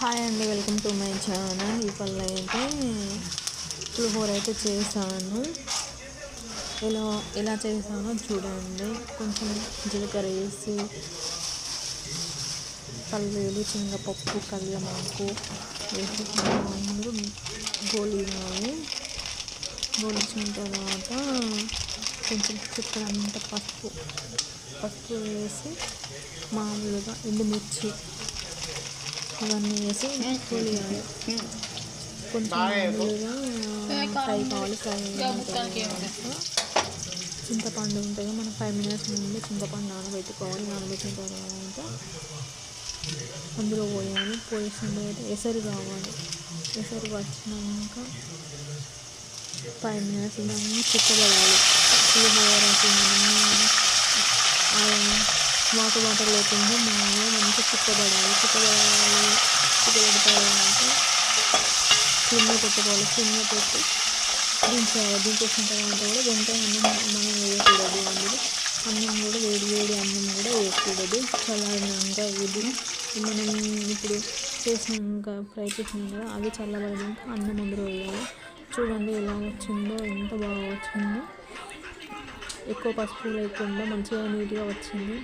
Hi అండి, welcome to my channel. ఇవాళ అయితే పులిహోర అయితే చేశాను. ఎలా చేశానో చూడండి. కొంచెం జీలకర్ర వేసి పల్లీలు, శనగపప్పు, కల్యమాకు వేసి మామూలు గోలించాలి. గోలించిన తర్వాత కొంచెం చిక్కడంత పసుపు వేసి మామూలుగా ఎండుమిర్చి ఇవన్నీ వేసి గోలియాలి. కొంచెం మామూలుగా ఫ్రై కావాలి. ఫ్రై అయిన తర్వాత చింతపండు ఉంటుంది, మనం 5 minutes ముందు చింతపండు నానబెట్టుకోవాలి. నానబెట్టిన తర్వాత అందులో పోయాలి. పోసిన తర్వాత ఎసరు కావాలి. ఎసరు వచ్చినాక 5 minutes దాన్ని చిక్కబడాలి. పులిహోరకి వాటర్ లేకుండా మామూలుగా మంచిగా చిక్కబడాలి. చిక్కబడిన తర్వాత సిమ్లో పెట్టుకోవాలి. సిమ్లో పెట్టి దించేసిన తర్వాత కూడా వెంటనే మనం వేయకూడదు. అన్నం కూడా వేడి అన్నం కూడా వేయకూడదు. చల్లారినాక ఇది మనం ఇప్పుడు చేసినాక ఫ్రై చేసినాం కదా, అది చల్లబడినాక అన్నం అందులో వేయాలి. చూడండి ఎలా వచ్చిందో, ఎంత బాగా వచ్చిందో. ఎక్కువ పసుపు లేకుండా మంచిగా నీట్గా వచ్చింది.